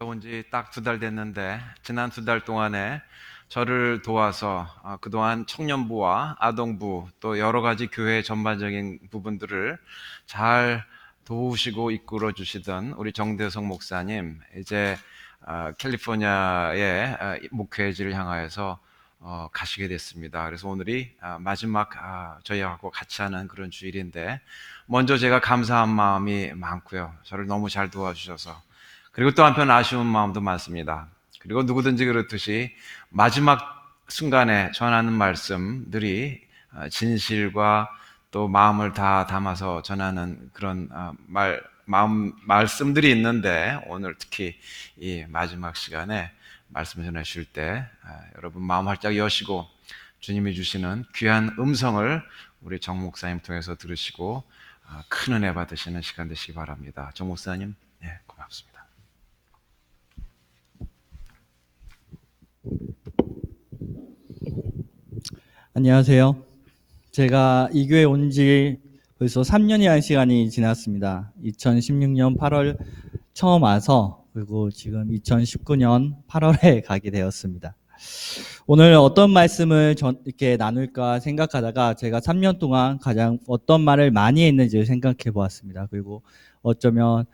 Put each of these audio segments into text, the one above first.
온 지 딱 2달 됐는데 지난 2달 동안에 저를 도와서 그동안 청년부와 아동부 또 여러 가지 교회 전반적인 부분들을 잘 도우시고 이끌어 주시던 우리 정대성 목사님, 이제 캘리포니아의 목회지를 향하여서 가시게 됐습니다. 그래서 오늘이 마지막 저희하고 같이 하는 그런 주일인데, 먼저 제가 감사한 마음이 많고요. 저를 너무 잘 도와주셔서, 그리고 또 한편 아쉬운 마음도 많습니다. 그리고 누구든지 그렇듯이 마지막 순간에 전하는 말씀들이 진실과 또 마음을 다 담아서 전하는 그런 말씀들이 있는데, 오늘 특히 이 마지막 시간에 말씀 전하실 때 여러분 마음 활짝 여시고 주님이 주시는 귀한 음성을 우리 정 목사님 통해서 들으시고 큰 은혜 받으시는 시간 되시기 바랍니다. 정 목사님, 고맙습니다. 안녕하세요. 제가 이 교회 온 지 벌써 3년이라는 시간이 지났습니다. 2016년 8월 처음 와서, 그리고 지금 2019년 8월에 가게 되었습니다. 오늘 어떤 말씀을 이렇게 나눌까 생각하다가 제가 3년 동안 가장 어떤 말을 많이 했는지 생각해 보았습니다. 그리고 어쩌면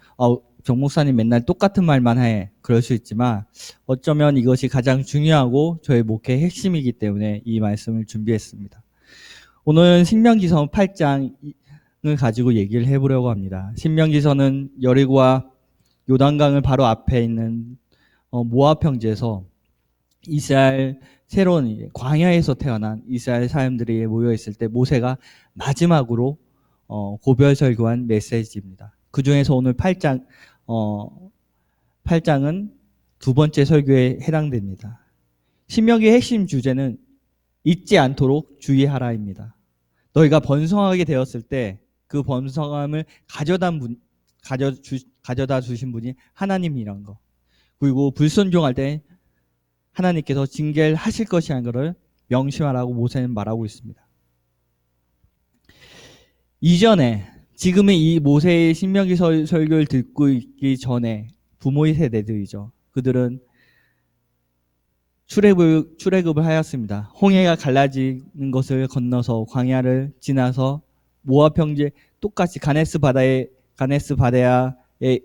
정 목사님 맨날 똑같은 말만 해, 그럴 수 있지만 어쩌면 이것이 가장 중요하고 저의 목회의 핵심이기 때문에 이 말씀을 준비했습니다. 오늘은 신명기서 8장을 가지고 얘기를 해보려고 합니다. 신명기서는 여리고와 요단강을 바로 앞에 있는 모압 평지에서 이스라엘 새로운 광야에서 태어난 이스라엘 사람들이 모여 있을 때 모세가 마지막으로 고별 설교한 메시지입니다. 그 중에서 오늘 8장은 두 번째 설교에 해당됩니다. 신명기의 핵심 주제는 잊지 않도록 주의하라입니다. 너희가 번성하게 되었을 때 그 번성함을 가져다 주신 분이 하나님이란 거, 그리고 불순종할 때 하나님께서 징계를 하실 것이라는 것을 명심하라고 모세는 말하고 있습니다. 이전에, 지금의 이 모세의 신명기 설교를 듣고 있기 전에 부모의 세대들이죠. 그들은 출애굽을 하였습니다. 홍해가 갈라지는 것을 건너서 광야를 지나서 모압 평지에 똑같이 가네스 바다야에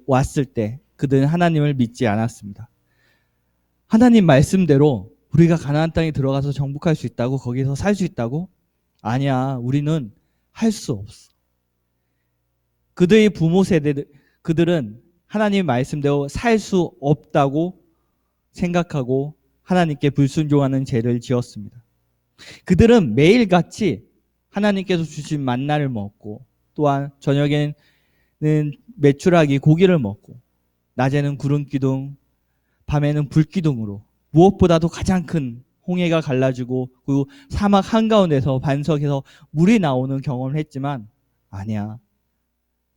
왔을 때 그들은 하나님을 믿지 않았습니다. 하나님 말씀대로 우리가 가나안 땅에 들어가서 정복할 수 있다고, 거기서 살 수 있다고? 아니야, 우리는 할 수 없어. 그들의 부모 세대들, 그들은 하나님 말씀대로 살 수 없다고 생각하고 하나님께 불순종하는 죄를 지었습니다. 그들은 매일같이 하나님께서 주신 만나를 먹고, 또한 저녁에는 메추라기 고기를 먹고, 낮에는 구름 기둥, 밤에는 불 기둥으로, 무엇보다도 가장 큰 홍해가 갈라지고 그리고 사막 한가운데서 반석에서 물이 나오는 경험을 했지만, 아니야,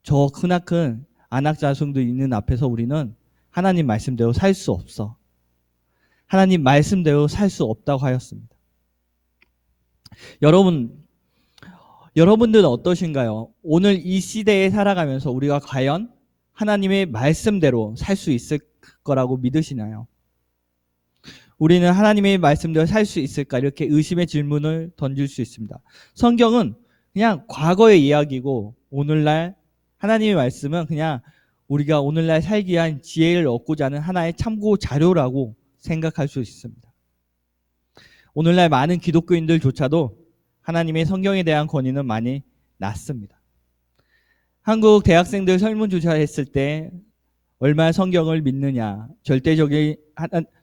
저 크나큰 안악자손도 있는 앞에서 우리는 하나님 말씀대로 살 수 없어. 하나님 말씀대로 살 수 없다고 하였습니다. 여러분들은 어떠신가요? 오늘 이 시대에 살아가면서 우리가 과연 하나님의 말씀대로 살 수 있을 거라고 믿으시나요? 우리는 하나님의 말씀대로 살 수 있을까? 이렇게 의심의 질문을 던질 수 있습니다. 성경은 그냥 과거의 이야기고, 오늘날 하나님의 말씀은 그냥 우리가 오늘날 살기 위한 지혜를 얻고자 하는 하나의 참고 자료라고 생각할 수 있습니다. 오늘날 많은 기독교인들조차도 하나님의 성경에 대한 권위는 많이 낮습니다. 한국 대학생들 설문조사했을 때 얼마나 성경을 믿느냐,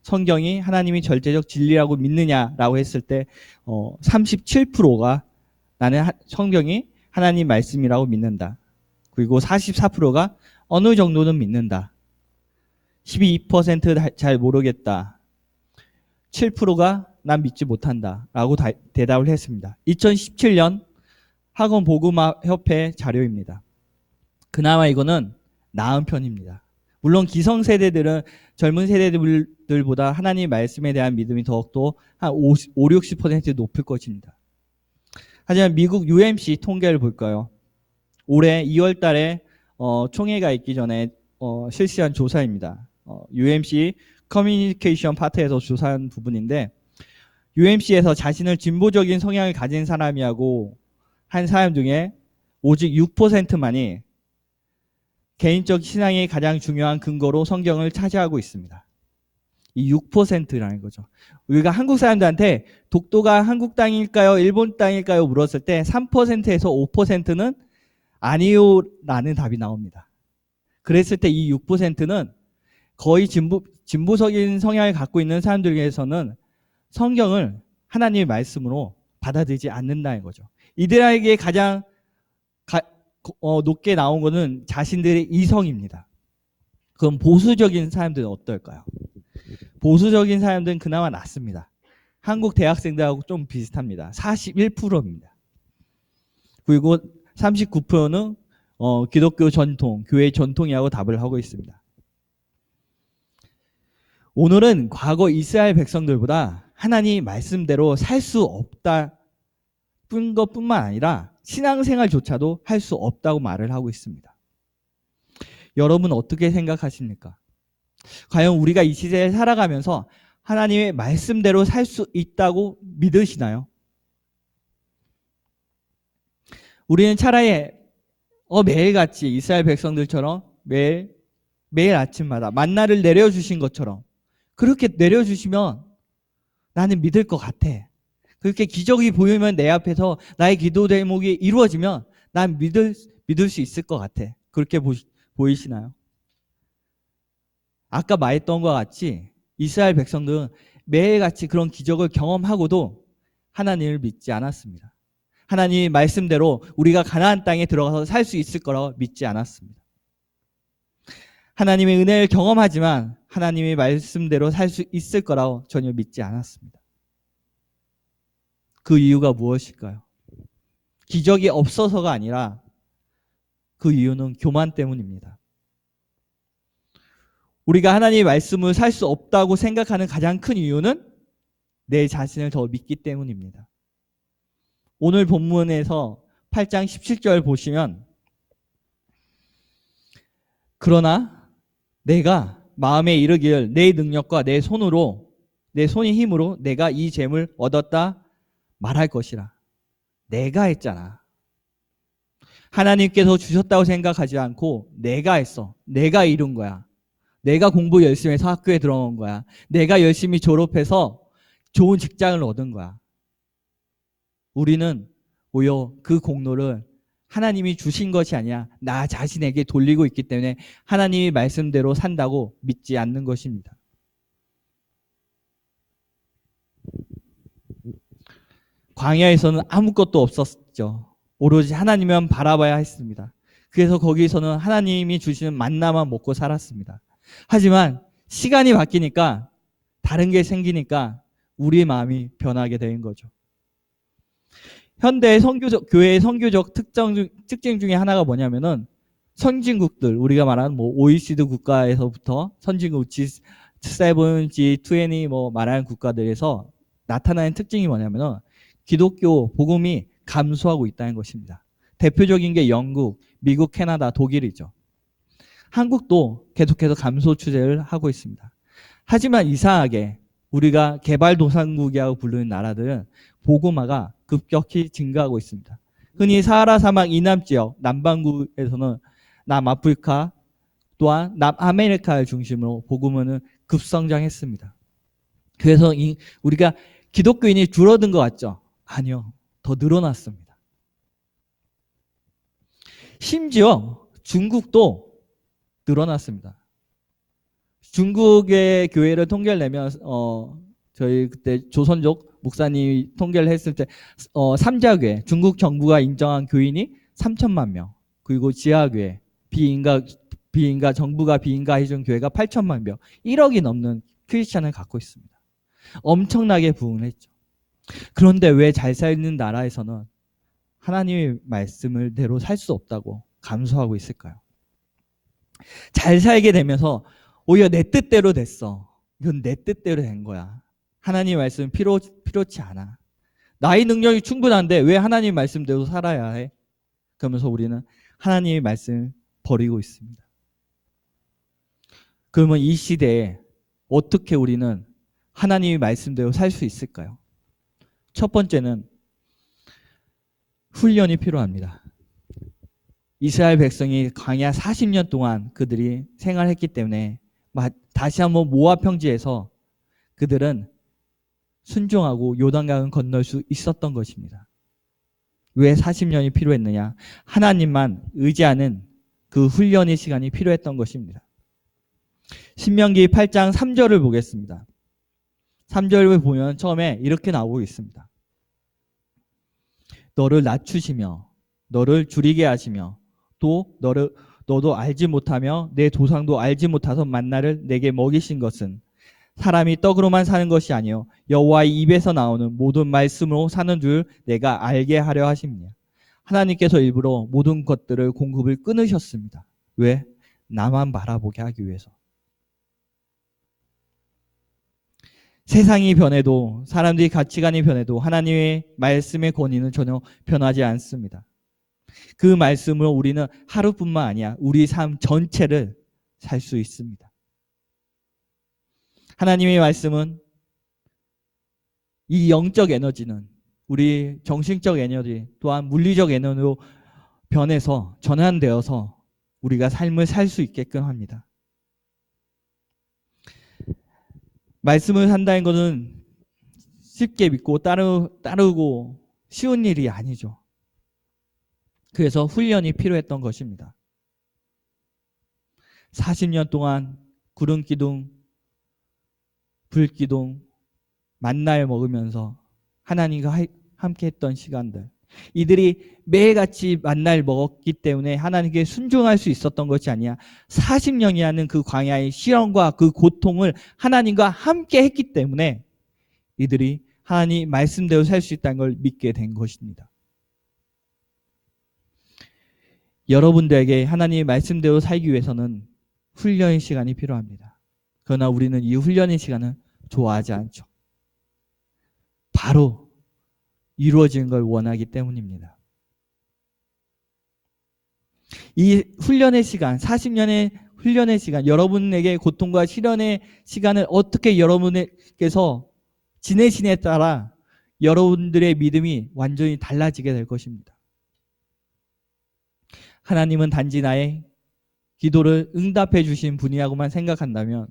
성경이 하나님이 절대적 진리라고 믿느냐라고 했을 때 37%가 나는 성경이 하나님 말씀이라고 믿는다. 그리고 44%가 어느 정도는 믿는다. 12% 잘 모르겠다. 7%가 난 믿지 못한다 라고 대답을 했습니다. 2017년 학원 복음화협회 자료입니다. 그나마 이거는 나은 편입니다. 물론 기성세대들은 젊은 세대들보다 하나님 말씀에 대한 믿음이 더욱더 한 50-60% 높을 것입니다. 하지만 미국 UMC 통계를 볼까요? 올해 2월 달에 총회가 있기 전에 실시한 조사입니다. UMC 커뮤니케이션 파트에서 조사한 부분인데, UMC에서 자신을 진보적인 성향을 가진 사람이라고 한 사람 중에 오직 6%만이 개인적 신앙이 가장 중요한 근거로 성경을 차지하고 있습니다. 이 6%라는 거죠. 우리가 한국 사람들한테 독도가 한국 땅일까요? 일본 땅일까요? 물었을 때 3%에서 5%는 아니요라는 답이 나옵니다. 그랬을 때 이 6%는 거의 진보적인 성향을 갖고 있는 사람들에게서는 성경을 하나님의 말씀으로 받아들이지 않는다는 거죠. 이들에게 가장 높게 나온 것은 자신들의 이성입니다. 그럼 보수적인 사람들은 어떨까요? 보수적인 사람들은 그나마 낫습니다. 한국 대학생들하고 좀 비슷합니다. 41%입니다. 그리고 39%는 기독교 전통, 교회 전통이라고 답을 하고 있습니다. 오늘은 과거 이스라엘 백성들보다 하나님 말씀대로 살 수 없다 것뿐만 아니라 신앙생활조차도 할 수 없다고 말을 하고 있습니다. 여러분 어떻게 생각하십니까? 과연 우리가 이 시대에 살아가면서 하나님의 말씀대로 살 수 있다고 믿으시나요? 우리는 차라리 매일같이 이스라엘 백성들처럼 매일 아침마다 만나를 내려주신 것처럼 그렇게 내려주시면 나는 믿을 것 같아. 그렇게 기적이 보이면 내 앞에서 나의 기도 대목이 이루어지면 난 믿을 수 있을 것 같아. 그렇게 보이시나요? 아까 말했던 것 같이 이스라엘 백성들은 매일같이 그런 기적을 경험하고도 하나님을 믿지 않았습니다. 하나님의 말씀대로 우리가 가나안 땅에 들어가서 살 수 있을 거라고 믿지 않았습니다. 하나님의 은혜를 경험하지만 하나님의 말씀대로 살 수 있을 거라고 전혀 믿지 않았습니다. 그 이유가 무엇일까요? 기적이 없어서가 아니라 그 이유는 교만 때문입니다. 우리가 하나님의 말씀을 살 수 없다고 생각하는 가장 큰 이유는 내 자신을 더 믿기 때문입니다. 오늘 본문에서 8장 17절 보시면 그러나 내가 마음에 이르기를 내 능력과 내 손의 힘으로 내가 이 재물 얻었다 말할 것이라. 내가 했잖아. 하나님께서 주셨다고 생각하지 않고 내가 했어. 내가 이룬 거야. 내가 공부 열심히 해서 학교에 들어온 거야. 내가 열심히 졸업해서 좋은 직장을 얻은 거야. 우리는 오히려 그 공로를 하나님이 주신 것이 아니라 나 자신에게 돌리고 있기 때문에 하나님의 말씀대로 산다고 믿지 않는 것입니다. 광야에서는 아무것도 없었죠. 오로지 하나님만 바라봐야 했습니다. 그래서 거기서는 하나님이 주시는 만나만 먹고 살았습니다. 하지만 시간이 바뀌니까 다른 게 생기니까 우리의 마음이 변하게 된 거죠. 현대 교회의 선교적 특징 중에 하나가 뭐냐면은 선진국들, 우리가 말하는 OECD 국가에서부터 선진국 G7, G20 말하는 국가들에서 나타나는 특징이 뭐냐면은 기독교 복음이 감소하고 있다는 것입니다. 대표적인 게 영국, 미국, 캐나다, 독일이죠. 한국도 계속해서 감소 추세를 하고 있습니다. 하지만 이상하게 우리가 개발도상국이라고 부르는 나라들은 복음화가 급격히 증가하고 있습니다. 흔히 사하라 사막 이남지역, 남반구에서는 남아프리카 또한 남아메리카를 중심으로 복음화는 급성장했습니다. 그래서 우리가 기독교인이 줄어든 것 같죠? 아니요. 더 늘어났습니다. 심지어 중국도 늘어났습니다. 중국의 교회를 통계를 내면 저희 그때 조선족 목사님이 통계를 했을 때 3자교회 중국 정부가 인정한 교인이 3천만 명, 그리고 지하교회 정부가 비인가 해준 교회가 8천만 명, 1억이 넘는 크리스찬을 갖고 있습니다. 엄청나게 부흥했죠. 그런데 왜 잘 살는 나라에서는 하나님의 말씀을 대로 살 수 없다고 감수하고 있을까요? 잘 살게 되면서 오히려 내 뜻대로 됐어. 이건 내 뜻대로 된 거야. 하나님의 말씀은 필요치 않아. 나의 능력이 충분한데 왜 하나님의 말씀대로 살아야 해? 그러면서 우리는 하나님의 말씀을 버리고 있습니다. 그러면 이 시대에 어떻게 우리는 하나님의 말씀대로 살 수 있을까요? 첫 번째는 훈련이 필요합니다. 이스라엘 백성이 광야 40년 동안 그들이 생활했기 때문에 다시 한번 모압 평지에서 그들은 순종하고 요단강을 건널 수 있었던 것입니다. 왜 40년이 필요했느냐? 하나님만 의지하는 그 훈련의 시간이 필요했던 것입니다. 신명기 8장 3절을 보겠습니다. 3절을 보면 처음에 이렇게 나오고 있습니다. 너를 낮추시며 너를 줄이게 하시며 또 너도 알지 못하며 내 조상도 알지 못하던 만나를 내게 먹이신 것은 사람이 떡으로만 사는 것이 아니요 여호와의 입에서 나오는 모든 말씀으로 사는 줄 내가 알게 하려 하십니다. 하나님께서 일부러 모든 것들을 공급을 끊으셨습니다. 왜? 나만 바라보게 하기 위해서. 세상이 변해도 사람들이 가치관이 변해도 하나님의 말씀의 권위는 전혀 변하지 않습니다. 그 말씀으로 우리는 하루뿐만 아니야 우리 삶 전체를 살 수 있습니다. 하나님의 말씀은 이 영적 에너지는 우리 정신적 에너지 또한 물리적 에너지로 변해서 전환되어서 우리가 삶을 살 수 있게끔 합니다. 말씀을 산다는 것은 쉽게 믿고 따르고 쉬운 일이 아니죠. 그래서 훈련이 필요했던 것입니다. 40년 동안 구름 기둥, 불 기둥, 만나를 먹으면서 하나님과 함께 했던 시간들. 이들이 매일같이 만나를 먹었기 때문에 하나님께 순종할 수 있었던 것이 아니야. 40년이라는 그 광야의 시련과 그 고통을 하나님과 함께 했기 때문에 이들이 하나님 말씀대로 살 수 있다는 걸 믿게 된 것입니다. 여러분들에게 하나님의 말씀대로 살기 위해서는 훈련의 시간이 필요합니다. 그러나 우리는 이 훈련의 시간을 좋아하지 않죠. 바로 이루어지는 걸 원하기 때문입니다. 이 훈련의 시간, 40년의 훈련의 시간, 여러분에게 고통과 시련의 시간을 어떻게 여러분께서 지내시냐에 따라 여러분들의 믿음이 완전히 달라지게 될 것입니다. 하나님은 단지 나의 기도를 응답해 주신 분이라고만 생각한다면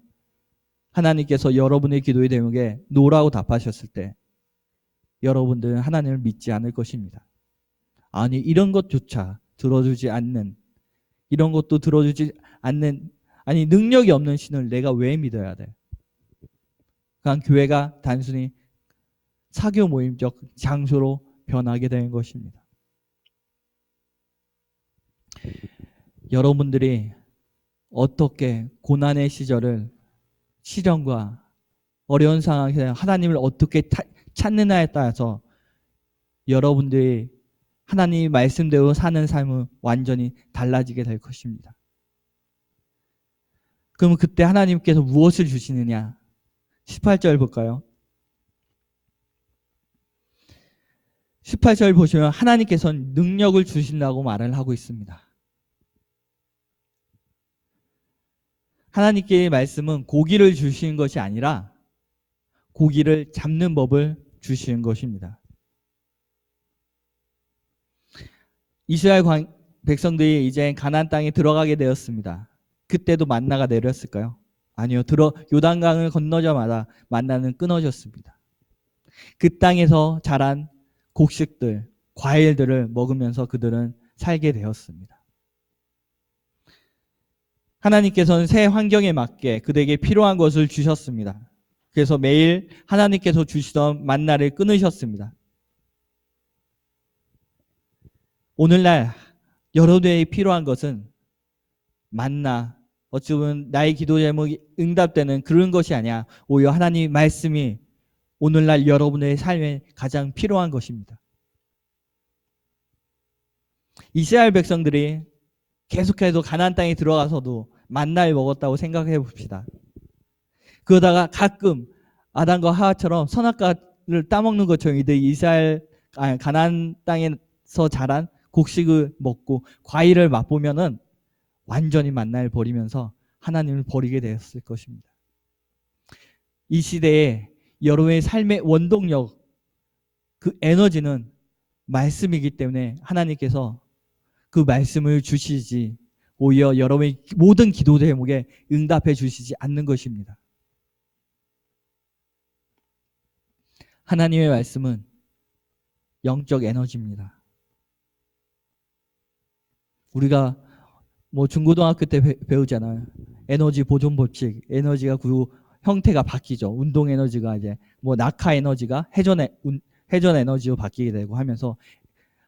하나님께서 여러분의 기도의 대목에 노라고 답하셨을 때 여러분들은 하나님을 믿지 않을 것입니다. 아니 이런 것조차 들어주지 않는 이런 것도 들어주지 않는 아니 능력이 없는 신을 내가 왜 믿어야 돼? 그냥 교회가 단순히 사교 모임적 장소로 변하게 되는 것입니다. 여러분들이 어떻게 고난의 시절을 시련과 어려운 상황에서 하나님을 어떻게 찾느냐에 따라서 여러분들이 하나님의 말씀대로 사는 삶은 완전히 달라지게 될 것입니다. 그러면 그때 하나님께서 무엇을 주시느냐? 18절 볼까요? 18절 보시면 하나님께서는 능력을 주신다고 말을 하고 있습니다. 하나님께의 말씀은 고기를 주시는 것이 아니라 고기를 잡는 법을 주시는 것입니다. 이스라엘 백성들이 이제 가나안 땅에 들어가게 되었습니다. 그때도 만나가 내렸을까요? 아니요. 요단강을 건너자마자 만나는 끊어졌습니다. 그 땅에서 자란 곡식들, 과일들을 먹으면서 그들은 살게 되었습니다. 하나님께서는 새 환경에 맞게 그들에게 필요한 것을 주셨습니다. 그래서 매일 하나님께서 주시던 만나를 끊으셨습니다. 오늘날 여러분에게 필요한 것은 만나, 어찌 보면 나의 기도 제목이 응답되는 그런 것이 아니야. 오히려 하나님의 말씀이 오늘날 여러분의 삶에 가장 필요한 것입니다. 이스라엘 백성들이 계속해서 가나안 땅에 들어가서도 만나를 먹었다고 생각해 봅시다. 그러다가 가끔 아담과 하와처럼 선악과를 따먹는 것처럼 이들이 가나안 땅에서 자란 곡식을 먹고 과일을 맛보면은 완전히 만나를 버리면서 하나님을 버리게 되었을 것입니다. 이 시대에 여러분의 삶의 원동력, 그 에너지는 말씀이기 때문에 하나님께서 그 말씀을 주시지 오히려 여러분의 모든 기도 제목에 응답해 주시지 않는 것입니다. 하나님의 말씀은 영적 에너지입니다. 우리가 중고등학교 때 배우잖아요. 에너지 보존 법칙. 에너지가 그 형태가 바뀌죠. 운동 에너지가 이제 낙하 에너지가 회전 에너지로 바뀌게 되고 하면서,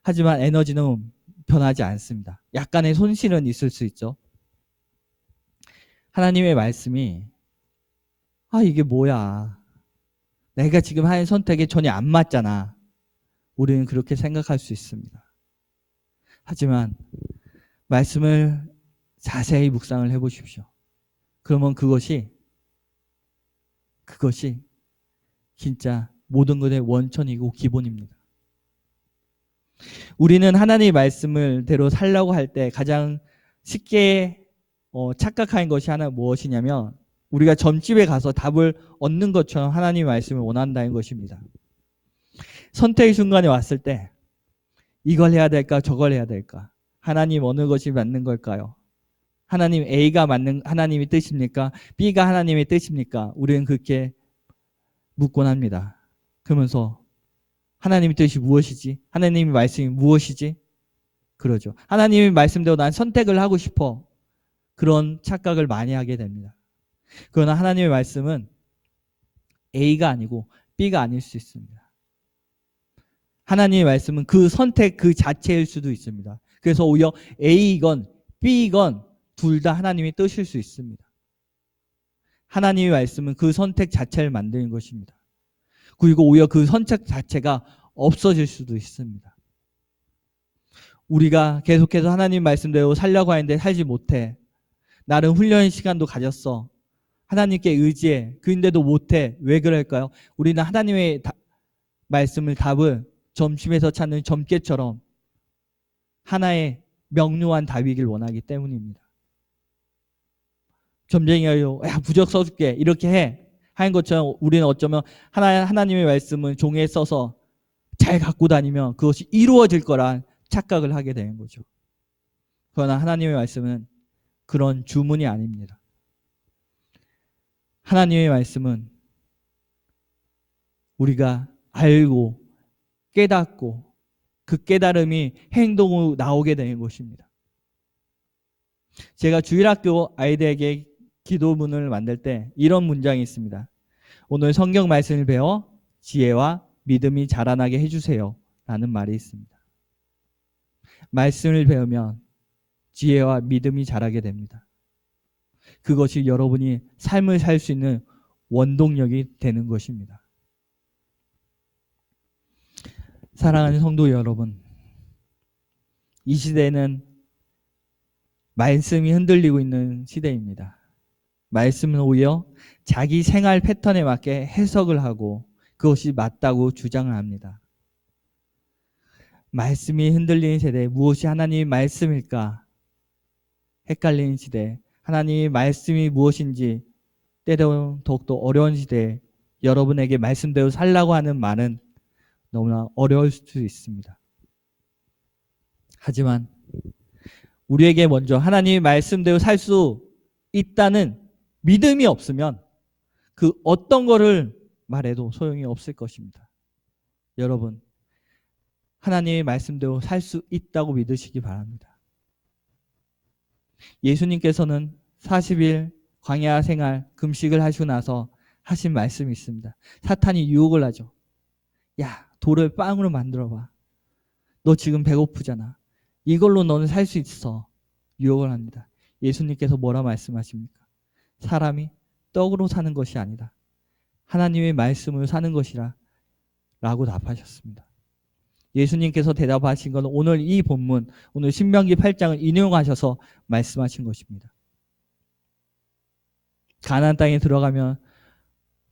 하지만 에너지는 변하지 않습니다. 약간의 손실은 있을 수 있죠. 하나님의 말씀이 이게 뭐야? 내가 지금 하는 선택에 전혀 안 맞잖아. 우리는 그렇게 생각할 수 있습니다. 하지만 말씀을 자세히 묵상을 해보십시오. 그러면 그것이 진짜 모든 것의 원천이고 기본입니다. 우리는 하나님의 말씀을 대로 살려고 할 때 가장 쉽게 착각하는 것이 하나 무엇이냐면, 우리가 점집에 가서 답을 얻는 것처럼 하나님의 말씀을 원한다는 것입니다. 선택의 순간에 왔을 때 이걸 해야 될까 저걸 해야 될까? 하나님 어느 것이 맞는 걸까요? 하나님 A가 맞는 하나님의 뜻입니까? B가 하나님의 뜻입니까? 우리는 그렇게 묻곤 합니다. 그러면서 하나님의 뜻이 무엇이지? 하나님의 말씀이 무엇이지? 그러죠. 하나님의 말씀대로 난 선택을 하고 싶어. 그런 착각을 많이 하게 됩니다. 그러나 하나님의 말씀은 A가 아니고 B가 아닐 수 있습니다. 하나님의 말씀은 그 선택 그 자체일 수도 있습니다. 그래서 오히려 A이건 B이건 둘 다 하나님의 뜻일 수 있습니다. 하나님의 말씀은 그 선택 자체를 만드는 것입니다. 그리고 오히려 그 선택 자체가 없어질 수도 있습니다. 우리가 계속해서 하나님 말씀대로 살려고 하는데 살지 못해. 나름 훈련의 시간도 가졌어. 하나님께 의지해. 그런데도 못해. 왜 그럴까요? 우리는 하나님의 말씀을 답을 점심에서 찾는 점괘처럼 하나의 명료한 답이길 원하기 때문입니다. 점쟁이가요, 야 부적 써줄게 이렇게 해 하는 것처럼 우리는 어쩌면 하나님의 말씀을 종이에 써서 잘 갖고 다니면 그것이 이루어질 거란 착각을 하게 되는 거죠. 그러나 하나님의 말씀은 그런 주문이 아닙니다. 하나님의 말씀은 우리가 알고 깨닫고 그 깨달음이 행동으로 나오게 되는 것입니다. 제가 주일학교 아이들에게 기도문을 만들 때 이런 문장이 있습니다. 오늘 성경 말씀을 배워 지혜와 믿음이 자라나게 해주세요 라는 말이 있습니다. 말씀을 배우면 지혜와 믿음이 자라게 됩니다. 그것이 여러분이 삶을 살 수 있는 원동력이 되는 것입니다. 사랑하는 성도 여러분, 이 시대는 말씀이 흔들리고 있는 시대입니다. 말씀은 오히려 자기 생활 패턴에 맞게 해석을 하고 그것이 맞다고 주장을 합니다. 말씀이 흔들리는 세대에 무엇이 하나님의 말씀일까? 헷갈리는 시대, 하나님의 말씀이 무엇인지 때로는 더욱더 어려운 시대에 여러분에게 말씀대로 살라고 하는 말은 너무나 어려울 수 있습니다. 하지만 우리에게 먼저 하나님의 말씀대로 살 수 있다는 믿음이 없으면 그 어떤 거를 말해도 소용이 없을 것입니다. 여러분, 하나님의 말씀대로 살 수 있다고 믿으시기 바랍니다. 예수님께서는 40일 광야 생활 금식을 하시고 나서 하신 말씀이 있습니다. 사탄이 유혹을 하죠. 야, 돌을 빵으로 만들어봐. 너 지금 배고프잖아. 이걸로 너는 살 수 있어. 유혹을 합니다. 예수님께서 뭐라 말씀하십니까? 사람이 떡으로 사는 것이 아니다. 하나님의 말씀으로 사는 것이라 라고 답하셨습니다. 예수님께서 대답하신 것은 오늘 이 본문, 오늘 신명기 8장을 인용하셔서 말씀하신 것입니다. 가나안 땅에 들어가면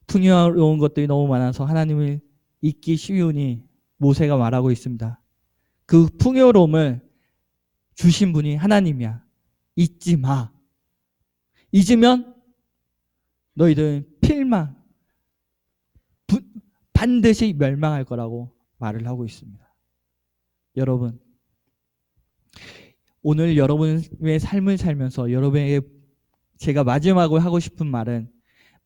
풍요로운 것들이 너무 많아서 하나님을 잊기 쉬우니 모세가 말하고 있습니다. 그 풍요로움을 주신 분이 하나님이야. 잊지 마. 잊으면 너희들은 필망, 반드시 멸망할 거라고 말을 하고 있습니다. 여러분, 오늘 여러분의 삶을 살면서 여러분에게 제가 마지막으로 하고 싶은 말은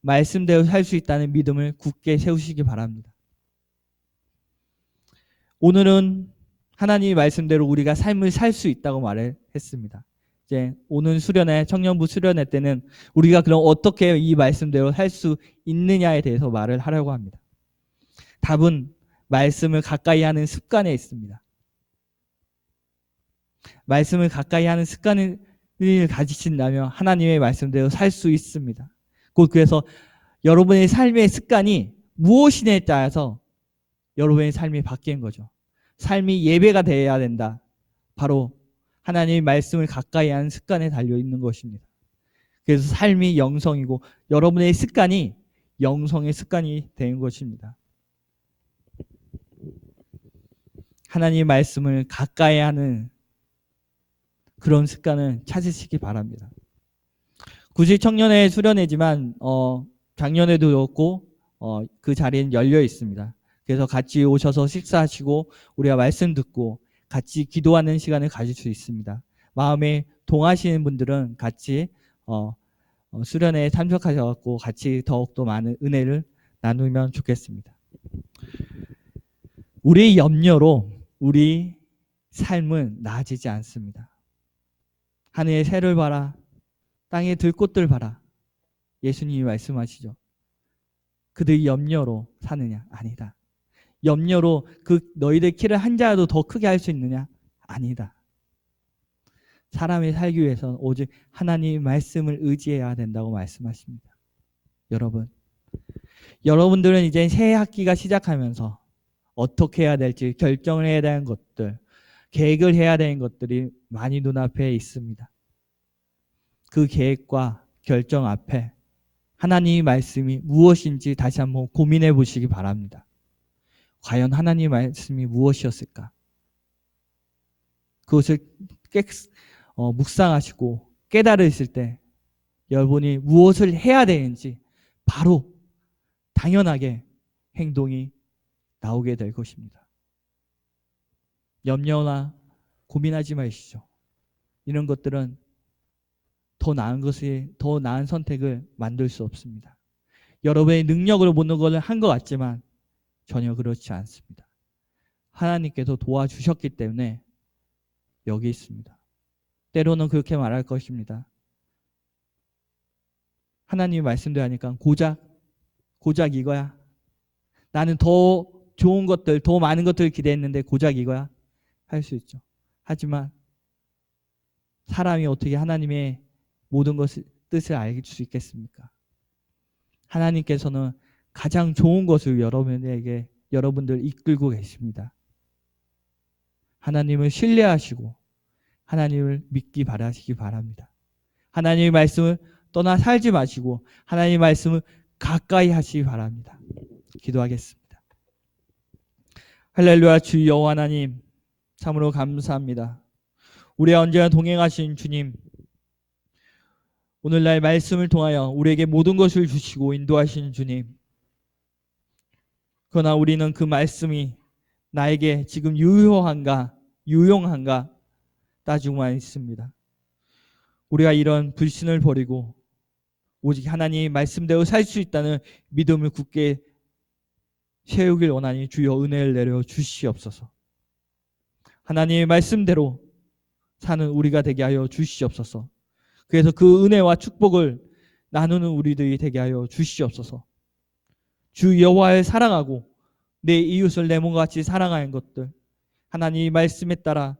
말씀대로 살 수 있다는 믿음을 굳게 세우시기 바랍니다. 오늘은 하나님의 말씀대로 우리가 삶을 살 수 있다고 말을 했습니다. 이제 오는 수련회, 청년부 수련회 때는 우리가 그럼 어떻게 이 말씀대로 살 수 있느냐에 대해서 말을 하려고 합니다. 답은 말씀을 가까이 하는 습관에 있습니다. 말씀을 가까이 하는 습관을 가지신다면 하나님의 말씀대로 살 수 있습니다. 곧 그래서 여러분의 삶의 습관이 무엇이냐에 따라서 여러분의 삶이 바뀌는 거죠. 삶이 예배가 되어야 된다. 바로 하나님의 말씀을 가까이 하는 습관에 달려있는 것입니다. 그래서 삶이 영성이고 여러분의 습관이 영성의 습관이 되는 것입니다. 하나님의 말씀을 가까이 하는 그런 습관을 찾으시기 바랍니다. 굳이 청년회 수련회지만 작년에도 그렇고 그 자리는 열려 있습니다. 그래서 같이 오셔서 식사하시고 우리가 말씀 듣고 같이 기도하는 시간을 가질 수 있습니다. 마음에 동하시는 분들은 같이 수련회에 참석하셔서 같이 더욱더 많은 은혜를 나누면 좋겠습니다. 우리의 염려로 우리 삶은 나아지지 않습니다. 하늘의 새를 봐라. 땅의 들꽃들 봐라. 예수님이 말씀하시죠. 그들이 염려로 사느냐? 아니다. 염려로 그 너희들 키를 한 자라도 더 크게 할 수 있느냐? 아니다. 사람이 살기 위해서는 오직 하나님의 말씀을 의지해야 된다고 말씀하십니다. 여러분들은 이제 새 학기가 시작하면서 어떻게 해야 될지 결정을 해야 되는 것들, 계획을 해야 되는 것들이 많이 눈앞에 있습니다. 그 계획과 결정 앞에 하나님의 말씀이 무엇인지 다시 한번 고민해 보시기 바랍니다. 과연 하나님의 말씀이 무엇이었을까? 그것을 묵상하시고 깨달으실 때 여러분이 무엇을 해야 되는지 바로 당연하게 행동이 나오게 될 것입니다. 염려나 고민하지 마시죠. 이런 것들은 더 나은 선택을 만들 수 없습니다. 여러분의 능력으로 모든 것을 한 것 같지만 전혀 그렇지 않습니다. 하나님께서 도와주셨기 때문에 여기 있습니다. 때로는 그렇게 말할 것입니다. 하나님이 말씀대로 하니까 고작 이거야. 나는 더 좋은 것들, 더 많은 것들을 기대했는데 고작 이거야. 할 수 있죠. 하지만 사람이 어떻게 하나님의 모든 것을 뜻을 알 수 있겠습니까? 하나님께서는 가장 좋은 것을 여러분들 이끌고 계십니다. 하나님을 신뢰하시고 하나님을 믿기 바라시기 바랍니다. 하나님의 말씀을 떠나 살지 마시고 하나님의 말씀을 가까이 하시기 바랍니다. 기도하겠습니다. 할렐루야. 주 여호와 하나님 참으로 감사합니다. 우리와 언제나 동행하신 주님, 오늘날 말씀을 통하여 우리에게 모든 것을 주시고 인도하신 주님, 그러나 우리는 그 말씀이 나에게 지금 유용한가 따지고만 있습니다. 우리가 이런 불신을 버리고 오직 하나님의 말씀대로 살 수 있다는 믿음을 굳게 세우길 원하니 주여 은혜를 내려 주시옵소서. 하나님의 말씀대로 사는 우리가 되게 하여 주시옵소서. 그래서 그 은혜와 축복을 나누는 우리들이 되게 하여 주시옵소서. 주 여호와를 사랑하고 내 이웃을 내 몸과 같이 사랑하는 것들, 하나님의 말씀에 따라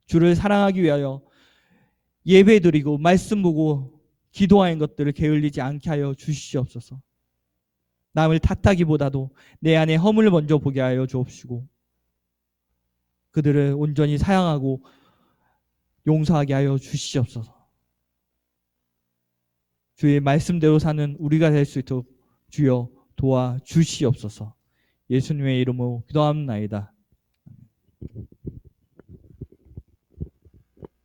주를 사랑하기 위하여 예배드리고 말씀 보고 기도하는 것들을 게을리지 않게 하여 주시옵소서. 남을 탓하기보다도 내 안에 허물을 먼저 보게 하여 주옵시고 그들을 온전히 사랑하고 용서하게 하여 주시옵소서. 주의 말씀대로 사는 우리가 될 수 있도록 주여 도와주시옵소서. 예수님의 이름으로 기도합나이다.